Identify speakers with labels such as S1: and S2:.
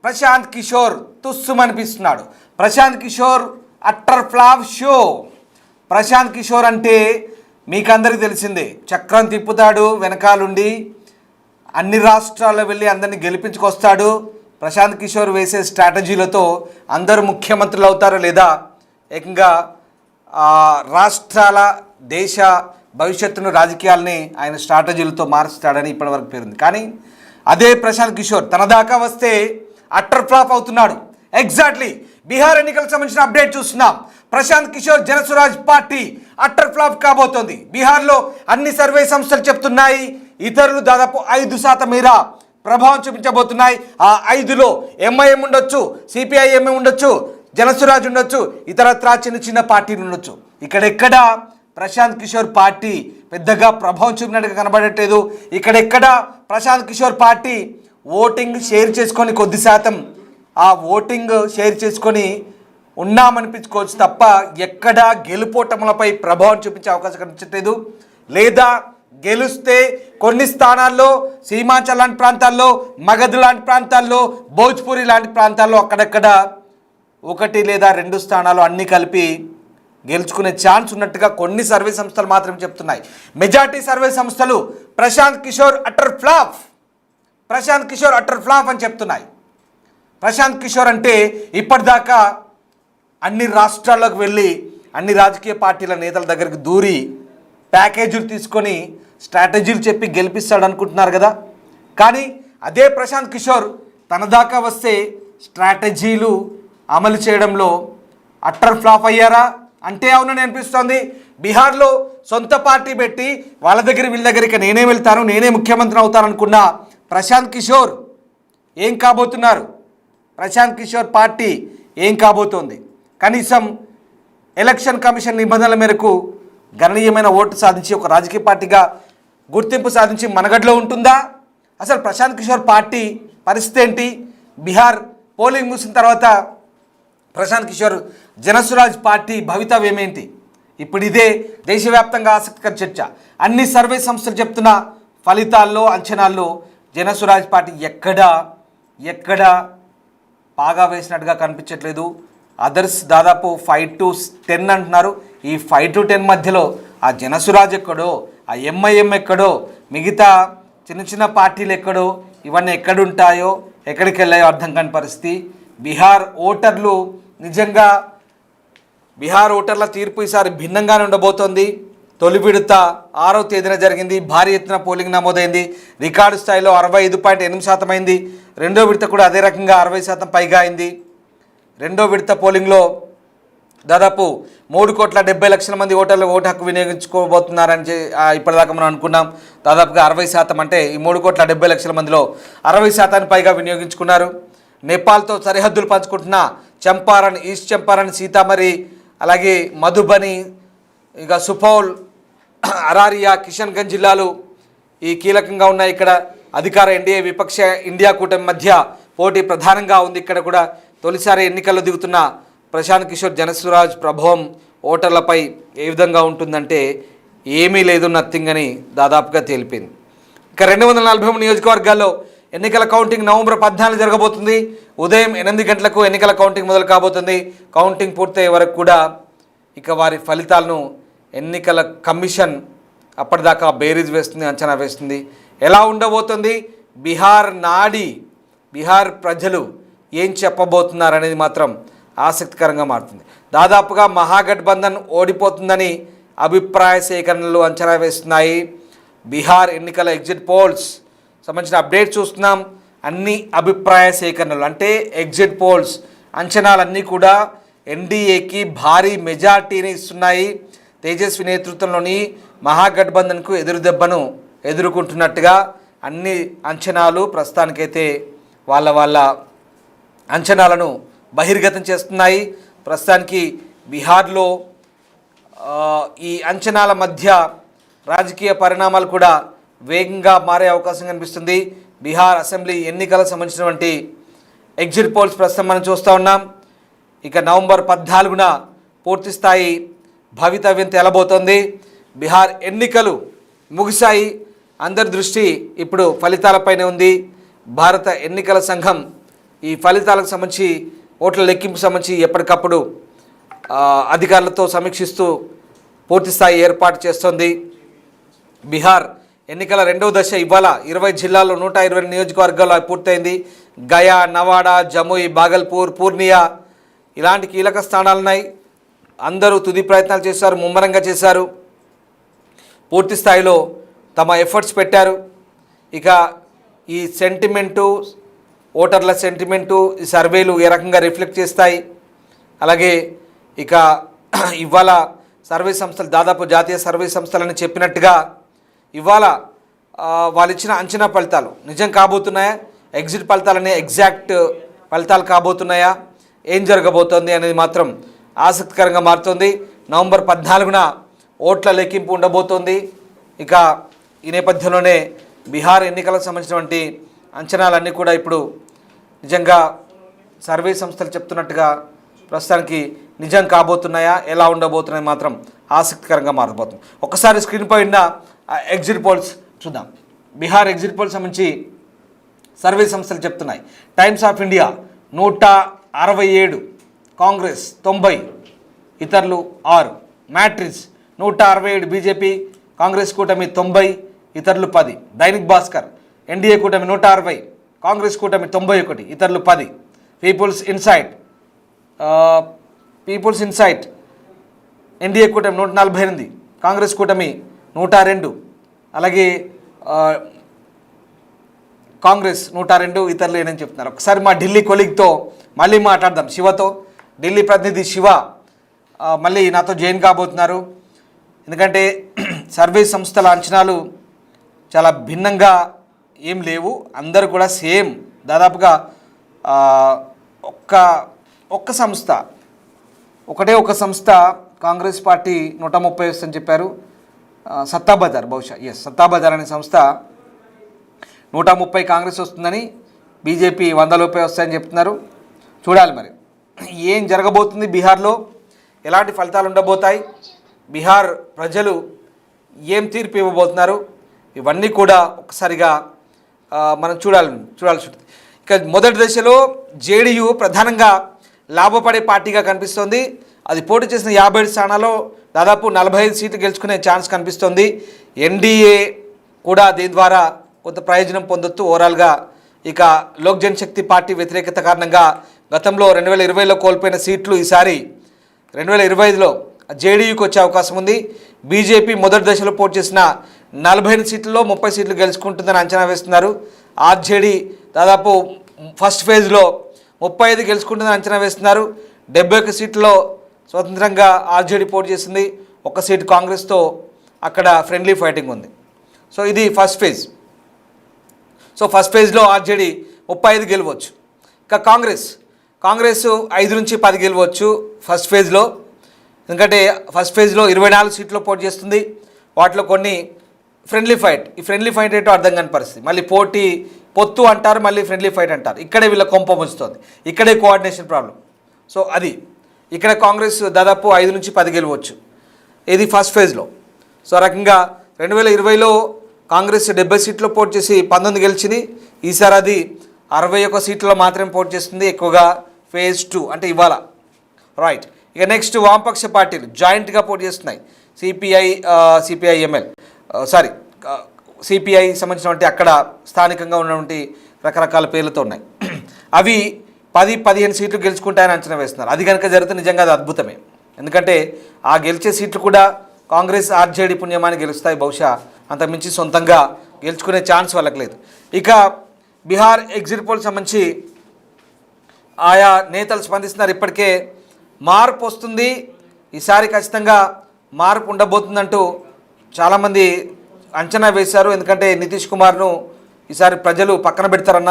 S1: ప్రశాంత్ కిషోర్ తుస్సుమనిపిస్తున్నాడు. Prashant Kishore utter flop show. Prashant Kishor అంటే మీకందరికీ తెలిసిందే, చక్రం తిప్పుతాడు, వెనకాలుండి అన్ని రాష్ట్రాల్లో వెళ్ళి అందరినీ గెలిపించుకొస్తాడు. ప్రశాంత్ కిషోర్ వేసే స్ట్రాటజీలతో అందరూ ముఖ్యమంత్రులు అవుతారు, లేదా ఏకంగా రాష్ట్రాల దేశ భవిష్యత్తును రాజకీయాల్ని ఆయన స్ట్రాటజీలతో మారుస్తాడని ఇప్పటివరకు పేరుంది. కానీ అదే ప్రశాంత్ కిషోర్ తన దాకా వస్తే అట్టర్ ఫ్లాప్ అవుతున్నాడు. ఎగ్జాక్ట్లీ బీహార్ ఎన్నికలకు సంబంధించిన అప్డేట్ చూస్తున్నాం. Prashant Kishore Jan Swaraj party utter flop కాబోతోంది. బీహార్లో అన్ని సర్వే సంస్థలు చెప్తున్నాయి ఇతరులు దాదాపు 5% మేర ప్రభావం చూపించబోతున్నాయి. ఆ 5లో ఎంఐఎం ఉండొచ్చు, సిపిఐఎం ఉండొచ్చు, జనస్వరాజ్ ఉండొచ్చు, ఇతరత్రా చిన్న చిన్న పార్టీలు ఉండొచ్చు. ఇక్కడెక్కడ ప్రశాంత్ కిషోర్ పార్టీ పెద్దగా ప్రభావం చూపినట్టుగా కనబడట్లేదు. ఇక్కడెక్కడ Prashant Kishor party voting share చేసుకొని కొద్ది శాతం ఆ ఓటింగ్ షేర్ చేసుకొని ఉన్నామనిపించుకోవచ్చు తప్ప ఎక్కడా గెలుపోటములపై ప్రభావం చూపించే అవకాశం కనిపించట్లేదు. లేదా గెలుస్తే కొన్ని స్థానాల్లో సీమాంచల్ లాంటి ప్రాంతాల్లో, మగధ్ లాంటి ప్రాంతాల్లో, భోజ్పురి లాంటి ప్రాంతాల్లో అక్కడక్కడ 1 లేదా 2 స్థానాలు అన్నీ కలిపి గెలుచుకునే ఛాన్స్ ఉన్నట్టుగా కొన్ని సర్వే సంస్థలు మాత్రమే చెప్తున్నాయి. మెజార్టీ సర్వే సంస్థలు Prashant Kishore utter flop, Prashant Kishore utter flop అని చెప్తున్నాయి. ప్రశాంత్ కిషోర్ అంటే ఇప్పటిదాకా అన్ని రాష్ట్రాల్లోకి వెళ్ళి అన్ని రాజకీయ పార్టీల నేతల దగ్గరికి దూరి ప్యాకేజీలు తీసుకొని స్ట్రాటజీలు చెప్పి గెలిపిస్తాడు అనుకుంటున్నారు కదా. కానీ అదే ప్రశాంత్ కిషోర్ తన దాకా వస్తే స్ట్రాటజీలు అమలు చేయడంలో అట్టర్ ఫ్లాప్ అయ్యారా అంటే అవునని అనిపిస్తోంది. బీహార్లో సొంత పార్టీ పెట్టి వాళ్ళ దగ్గర వీళ్ళ దగ్గరికి నేనే వెళ్తాను, నేనే ముఖ్యమంత్రి అవుతాను అనుకున్న ప్రశాంత్ కిషోర్ ఏం కాబోతున్నారు? ప్రశాంత్ కిషోర్ పార్టీ ఏం కాబోతోంది? కనీసం ఎలక్షన్ కమిషన్ నిబంధనల మేరకు గణనీయమైన ఓటు సాధించి ఒక రాజకీయ పార్టీగా గుర్తింపు సాధించి మనగడలో ఉంటుందా? అసలు ప్రశాంత్ కిషోర్ పార్టీ పరిస్థితి ఏంటి? బీహార్ పోలింగ్ ముగిసిన తర్వాత ప్రశాంత్ కిషోర్ జనస్వరాజ్ పార్టీ భవితవ్యం ఏంటి? ఇప్పుడు ఇదే దేశవ్యాప్తంగా ఆసక్తికర చర్చ. అన్ని సర్వే సంస్థలు చెప్తున్న ఫలితాల్లో, అంచనాల్లో జనస్వరాజ్ పార్టీ ఎక్కడ బాగా వేసినట్టుగా కనిపించట్లేదు. అదర్స్ దాదాపు 5 to 10 అంటున్నారు. ఈ 5 to 10 మధ్యలో ఆ జనస్వరాజ్ ఎక్కడో, ఆ ఎంఐఎం ఎక్కడో, మిగతా చిన్న చిన్న పార్టీలు ఎక్కడో, ఇవన్నీ ఎక్కడుంటాయో ఎక్కడికి వెళ్ళాయో అర్థం కాని పరిస్థితి. బీహార్ ఓటర్లు నిజంగా బీహార్ ఓటర్ల తీర్పు ఈసారి భిన్నంగానే ఉండబోతోంది. తొలి విడత 6వ తేదీన జరిగింది. భారీ ఎత్తున పోలింగ్ నమోదైంది. రికార్డు స్థాయిలో 65.8% అయింది. రెండో విడత కూడా అదే రకంగా 60% పైగా అయింది. రెండో విడత పోలింగ్లో దాదాపు 3,70,00,000 మంది ఓటర్లు ఓటు హక్కు వినియోగించుకోబోతున్నారని ఇప్పటిదాకా మనం అనుకున్నాం. దాదాపుగా 60%, అంటే ఈ 3,70,00,000 మందిలో 60% పైగా వినియోగించుకున్నారు. నేపాల్తో సరిహద్దులు పంచుకుంటున్న చంపారణ్, ఈస్ట్ చంపారణ్, సీతామరి, అలాగే మధుబని, ఇక సుపౌల్, అరారియా, కిషన్గంజ్ జిల్లాలు ఈ కీలకంగా ఉన్నాయి. ఇక్కడ అధికార ఎన్డీఏ, విపక్ష ఇండియా కూటమి మధ్య పోటీ ప్రధానంగా ఉంది. ఇక్కడ కూడా తొలిసారి ఎన్నికల్లో దిగుతున్న ప్రశాంత్ కిషోర్ జనస్వరాజ్ ప్రభావం ఓటర్లపై ఏ విధంగా ఉంటుందంటే ఏమీ లేదు, నథింగ్ అని దాదాపుగా తేలిపోయింది. ఇక 243 నియోజకవర్గాల్లో ఎన్నికల కౌంటింగ్ నవంబర్ 14 జరగబోతుంది. ఉదయం 8 గంటలకు ఎన్నికల కౌంటింగ్ మొదలు కాబోతుంది. కౌంటింగ్ పూర్తయ్యే వరకు కూడా ఇక వారి ఫలితాలను ఎన్నికల కమిషన్ అప్పటిదాకా బేరీజ్ వేస్తుంది, అంచనా వేస్తుంది. ఎలా ఉండబోతుంది బీహార్ నాడి, బీహార్ ప్రజలు ఏం చెప్పబోతున్నారనేది మాత్రం ఆసక్తికరంగా మారుతుంది. దాదాపుగా మహాగఠబంధన్ ఓడిపోతుందని అభిప్రాయ సేకరణలు అంచనా వేస్తున్నాయి. బీహార్ ఎన్నికల ఎగ్జిట్ పోల్స్ సంబంధించిన అప్డేట్ చూస్తున్నాం. అన్ని అభిప్రాయ సేకరణలు అంటే ఎగ్జిట్ పోల్స్ అంచనాలన్నీ కూడా ఎన్డీఏకి భారీ మెజార్టీని ఇస్తున్నాయి. తేజస్వి నేతృత్వంలోని మహాగఠబంధన్కు ఎదురుదెబ్బను ఎదుర్కొంటున్నట్టుగా అన్ని అంచనాలు ప్రస్తుతానికైతే వాళ్ళ అంచనాలను బహిర్గతం చేస్తున్నాయి. ప్రస్తుతానికి బీహార్లో ఈ అంచనాల మధ్య రాజకీయ పరిణామాలు కూడా వేగంగా మారే అవకాశం కనిపిస్తుంది. బీహార్ అసెంబ్లీ ఎన్నికలకు సంబంధించినటువంటి ఎగ్జిట్ పోల్స్ ప్రస్తుతం మనం చూస్తూ ఉన్నాం. ఇక నవంబర్ 14న పూర్తిస్థాయి భవితవ్యం తేలబోతోంది. బీహార్ ఎన్నికలు ముగిశాయి. అందరి దృష్టి ఇప్పుడు ఫలితాలపైనే ఉంది. భారత ఎన్నికల సంఘం ఈ ఫలితాలకు సంబంధించి ఓట్ల లెక్కింపు సంబంధించి ఎప్పటికప్పుడు అధికారులతో సమీక్షిస్తూ పూర్తిస్థాయి ఏర్పాటు చేస్తోంది. బీహార్ ఎన్నికల రెండవ దశ ఇవాళ 20 జిల్లాల్లో 120 నియోజకవర్గాల్లో పూర్తయింది. గయా, నవాడా, జముయి, బాగల్పూర్, పూర్నియా ఇలాంటి కీలక స్థానాలున్నాయి. అందరూ తుది ప్రయత్నాలు చేశారు, ముమ్మరంగా చేశారు, పూర్తి స్థాయిలో తమ ఎఫర్ట్స్ పెట్టారు. ఇక ఈ సెంటిమెంటు, ఓటర్ల సెంటిమెంటు, ఈ సర్వేలు ఏ రకంగా రిఫ్లెక్ట్ చేస్తాయి. అలాగే ఇక ఇవాళ సర్వే సంస్థలు దాదాపు జాతీయ సర్వే సంస్థలని చెప్పినట్టుగా ఇవాళ వాళ్ళు ఇచ్చిన అంచనా ఫలితాలు నిజం కాబోతున్నాయా, ఎగ్జిట్ ఫలితాలనే ఎగ్జాక్ట్ ఫలితాలు కాబోతున్నాయా, ఏం జరగబోతోంది అనేది మాత్రం ఆసక్తికరంగా మారుతోంది. నవంబర్ 14న ఓట్ల లెక్కింపు ఉండబోతోంది. ఇక ఈ నేపథ్యంలోనే బీహార్ ఎన్నికలకు సంబంధించినటువంటి అంచనాలన్నీ కూడా ఇప్పుడు నిజంగా సర్వే సంస్థలు చెప్తున్నట్టుగా ప్రస్తుతానికి నిజం కాబోతున్నాయా, ఎలా ఉండబోతున్నాయి మాత్రం ఆసక్తికరంగా మారబోతుంది. ఒకసారి స్క్రీన్పై ఉన్న ఎగ్జిట్ పోల్స్ చూద్దాం. బీహార్ ఎగ్జిట్ పోల్స్ సంబంధించి సర్వే సంస్థలు చెప్తున్నాయి. టైమ్స్ ఆఫ్ ఇండియా 167, కాంగ్రెస్ 90, ఇతరులు 6. మ్యాట్రిక్స్ 167 బీజేపీ, కాంగ్రెస్ కూటమి 90, ఇతరులు 10. దైనిక్ భాస్కర్ ఎన్డీఏ కూటమి 160, కాంగ్రెస్ కూటమి 91, ఇతరులు 10. పీపుల్స్ ఇన్సైట్ ఎన్డీఏ కూటమి 148, కాంగ్రెస్ కూటమి 102, అలాగే కాంగ్రెస్ 102, ఇతరులు ఏనని చెప్తున్నారు. ఒకసారి మా ఢిల్లీ కొలీగ్తో మళ్ళీ మాట్లాడదాం, శివతో. ఢిల్లీ ప్రతినిధి శివ మళ్ళీ నాతో జాయిన్ కాబోతున్నారు. ఎందుకంటే సర్వే సంస్థల అంచనాలు చాలా భిన్నంగా ఏం లేవు, అందరూ కూడా సేమ్. దాదాపుగా ఒక్క సంస్థ, ఒక సంస్థ కాంగ్రెస్ పార్టీ 130 వస్తుందని చెప్పారు. సత్తాబజార్, బహుశా సత్తాబజార్ అనే సంస్థ 130 కాంగ్రెస్ వస్తుందని, బీజేపీ 100 వస్తాయని చెప్తున్నారు. చూడాలి మరి ఏం జరగబోతుంది బీహార్లో, ఎలాంటి ఫలితాలు ఉండబోతాయి, బీహార్ ప్రజలు ఏం తీర్పు ఇవ్వబోతున్నారు, ఇవన్నీ కూడా ఒకసారిగా మనం చూడాల్సి ఉంటుంది. ఇక మొదటి దశలో జేడీయూ ప్రధానంగా లాభపడే పార్టీగా కనిపిస్తోంది. అది పోటీ చేసిన 57 స్థానాల్లో దాదాపు 45 సీట్లు గెలుచుకునే ఛాన్స్ కనిపిస్తోంది. ఎన్డీఏ కూడా దీని ద్వారా కొంత ప్రయోజనం పొందొచ్చు ఓవరాల్గా. ఇక లోక్ జనశక్తి పార్టీ వ్యతిరేకత కారణంగా గతంలో 2020లో కోల్పోయిన సీట్లు ఈసారి 2025లో జేడీయూకి వచ్చే అవకాశం ఉంది. బీజేపీ మొదటి దశలో పోటీ చేసిన 45 సీట్లలో 30 సీట్లు గెలుచుకుంటుందని అంచనా వేస్తున్నారు. ఆర్జేడీ దాదాపు ఫస్ట్ ఫేజ్లో 35 గెలుచుకుంటుందని అంచనా వేస్తున్నారు. 71 సీట్లలో స్వతంత్రంగా ఆర్జేడీ పోటీ చేసింది. 1 సీటు కాంగ్రెస్తో అక్కడ ఫ్రెండ్లీ ఫైటింగ్ ఉంది. సో ఇది ఫస్ట్ ఫేజ్. సో ఫస్ట్ ఫేజ్లో ఆర్జేడీ 35 గెలవచ్చు. ఇక కాంగ్రెస్ 5 నుంచి 10 గెలవచ్చు ఫస్ట్ ఫేజ్లో. ఎందుకంటే ఫస్ట్ ఫేజ్లో 24 సీట్లో పోటీ చేస్తుంది. వాటిలో కొన్ని ఫ్రెండ్లీ ఫైట్. ఈ ఫ్రెండ్లీ ఫైట్ ఏంటో అర్థం కాని పరిస్థితి. మళ్ళీ పొత్తు అంటారు, మళ్ళీ ఫ్రెండ్లీ ఫైట్ అంటారు. ఇక్కడే వీళ్ళ కొంప ముంచుతుంది, ఇక్కడే కోఆర్డినేషన్ ప్రాబ్లం. సో అది ఇక్కడ కాంగ్రెస్ దాదాపు 5 నుంచి 10 గెలవచ్చు. ఇది ఫస్ట్ ఫేజ్లో. సో ఆ రకంగా 2020లో కాంగ్రెస్ 70 సీట్లో పోటీ చేసి 19 గెలిచింది. ఈసారి అది 61 సీట్లలో మాత్రమే పోటీ చేస్తుంది, ఎక్కువగా ఫేజ్ 2 అంటే ఇవాళ. రైట్. ఇక నెక్స్ట్ వామపక్ష పార్టీలు జాయింట్గా పోటీ చేస్తున్నాయి. సిపిఐ సంబంధించినటువంటి అక్కడ స్థానికంగా ఉన్నటువంటి రకరకాల పేర్లతో ఉన్నాయి. అవి 10-15 సీట్లు గెలుచుకుంటాయని అంచనా వేస్తున్నారు. అది కనుక జరిగితే నిజంగా అది అద్భుతమే. ఎందుకంటే ఆ గెలిచే సీట్లు కూడా కాంగ్రెస్ ఆర్జేడీ పుణ్యమాన్ని గెలుస్తాయి. బహుశా అంతకుమించి సొంతంగా గెలుచుకునే ఛాన్స్ వాళ్ళకి లేదు. ఇక బీహార్ ఎగ్జిట్ పోల్ సంబంధించి ఆయా నేతలు స్పందిస్తున్నారు. ఇప్పటికే మార్పు వస్తుంది, ఈసారి ఖచ్చితంగా మార్పు ఉండబోతుందంటూ చాలామంది అంచనా వేశారు. ఎందుకంటే నితీష్ కుమార్ను ఈసారి ప్రజలు పక్కన పెడతారన్నారు.